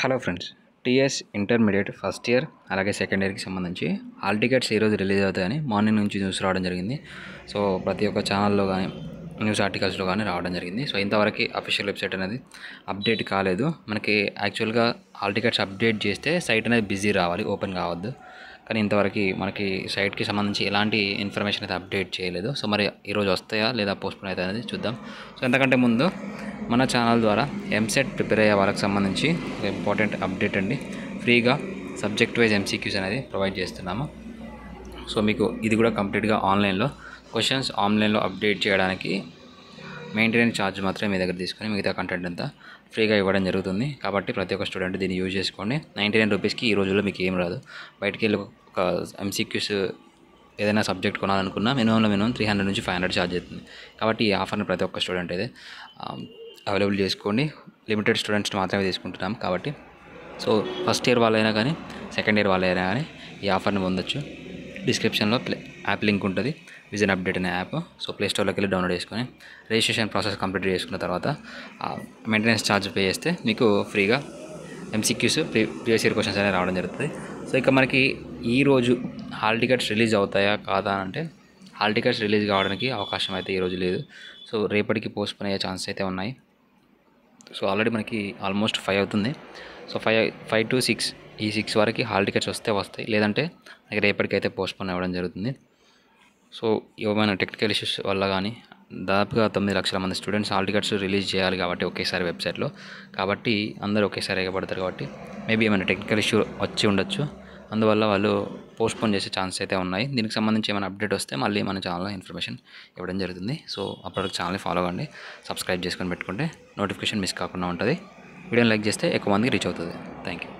Hello friends, TS intermediate first year అలాగే second ఇయర్కి సంబంధించి హాల్ టికెట్స్ ఈరోజు రిలీజ్ అవుతాయని మార్నింగ్ నుంచి న్యూస్ రావడం జరిగింది. సో ప్రతి ఒక్క ఛానల్లో కానీ న్యూస్ ఆర్టికల్స్లో కానీ రావడం జరిగింది. సో ఇంతవరకు అఫీషియల్ వెబ్సైట్ అనేది అప్డేట్ కాలేదు. మనకి యాక్చువల్గా హాల్ టికెట్స్ అప్డేట్ చేస్తే సైట్ అనేది బిజీ రావాలి, ఓపెన్ కావద్దు. కానీ ఇంతవరకు మనకి సైట్కి సంబంధించి ఎలాంటి ఇన్ఫర్మేషన్ అయితే అప్డేట్ చేయలేదు. సో మరి ఈరోజు వస్తాయా లేదా పోస్ట్పోన్ అవుతాయి అనేది చూద్దాం. సో ఎంతకంటే ముందు మన ఛానల్ ద్వారా ఎంసెట్ ప్రిపేర్ అయ్యే వాళ్ళకి సంబంధించి ఒక ఇంపార్టెంట్ అప్డేట్ అండి. ఫ్రీగా సబ్జెక్ట్ వైజ్ ఎంసీక్యూస్ అనేది ప్రొవైడ్ చేస్తున్నాము. సో మీకు ఇది కూడా కంప్లీట్గా ఆన్లైన్లో క్వశ్చన్స్ ఆన్లైన్లో అప్డేట్ చేయడానికి మెయింటెనెన్స్ ఛార్జ్ మాత్రమే మీ దగ్గర తీసుకొని మిగతా కంటెంట్ అంతా ఫ్రీగా ఇవ్వడం జరుగుతుంది. కాబట్టి ప్రతి ఒక్క స్టూడెంట్ దీన్ని యూజ్ చేసుకోండి. 99 రూపీస్కి ఈ రోజుల్లో మీకు ఏం రాదు. బయటికి వెళ్ళి ఒక ఎంసీక్యూస్ ఏదైనా సబ్జెక్ట్ కొనాలనుకున్నా మినిమం 300 నుంచి 500 ఛార్జ్ అవుతుంది. కాబట్టి ఈ ఆఫర్ని ప్రతి ఒక్క స్టూడెంట్ అయితే అవైలబుల్ చేసుకోండి. లిమిటెడ్ స్టూడెంట్స్ మాత్రమే తీసుకుంటున్నాం కాబట్టి సో ఫస్ట్ ఇయర్ వాళ్ళైనా కానీ సెకండ్ ఇయర్ వాళ్ళైనా కానీ ఈ ఆఫర్ని పొందొచ్చు. డిస్క్రిప్షన్లో యాప్ లింక్ ఉంటుంది, విజన్ అప్డేట్ అనే యాప్. సో ప్లేస్టోర్లోకి వెళ్ళి డౌన్లోడ్ చేసుకొని రిజిస్ట్రేషన్ ప్రాసెస్ కంప్లీట్ చేసుకున్న తర్వాత మెయింటెనెన్స్ ఛార్జ్ పే చేస్తే మీకు ఫ్రీగా ఎంసీక్యూస్ ప్రీవియస్ ఇయర్ క్వశ్చన్స్ అనేవి రావడం జరుగుతుంది. సో ఇక మనకి ఈరోజు హాల్ టికెట్స్ రిలీజ్ అవుతాయా కాదా అంటే హాల్ టికెట్స్ రిలీజ్ కావడానికి అవకాశం అయితే ఈరోజు లేదు. సో రేపటికి పోస్ట్పోన్ అయ్యే ఛాన్సెస్ అయితే ఉన్నాయి. సో ఆల్రెడీ మనకి ఆల్మోస్ట్ 5 అవుతుంది. సో 5 to 6 ఈ 6 వరకు హాల్ టికెట్స్ వస్తాయి, లేదంటే మనకి రేపటికైతే పోస్ట్పోన్ అవ్వడం జరుగుతుంది. సో ఏమైనా టెక్నికల్ ఇష్యూస్ వల్ల కానీ దాదాపుగా 9 లక్షల మంది స్టూడెంట్స్ హాల్ టికెట్స్ రిలీజ్ చేయాలి కాబట్టి ఒకేసారి వెబ్సైట్లో, కాబట్టి అందరూ ఒకేసారి ఎగబడతారు. కాబట్టి మేబీ ఏమైనా టెక్నికల్ ఇష్యూ వచ్చి ఉండొచ్చు, అందువల్ల వాళ్ళు పోస్ట్పోన్ చేసే ఛాన్స్ అయితే ఉన్నాయి. దీనికి సంబంధించి ఏమైనా అప్డేట్ వస్తే మళ్ళీ మన ఛానల్లో ఇన్ఫర్మేషన్ ఇవ్వడం జరుగుతుంది. సో అప్పటికి ఛానల్ని ఫాలో అవ్వండి, సబ్స్క్రైబ్ చేసుకొని పెట్టుకుంటే నోటిఫికేషన్ మిస్ కాకుండా ఉంటుంది. వీడియోని లైక్ చేస్తే ఎక్కువ మందికి రీచ్ అవుతుంది. Thank you.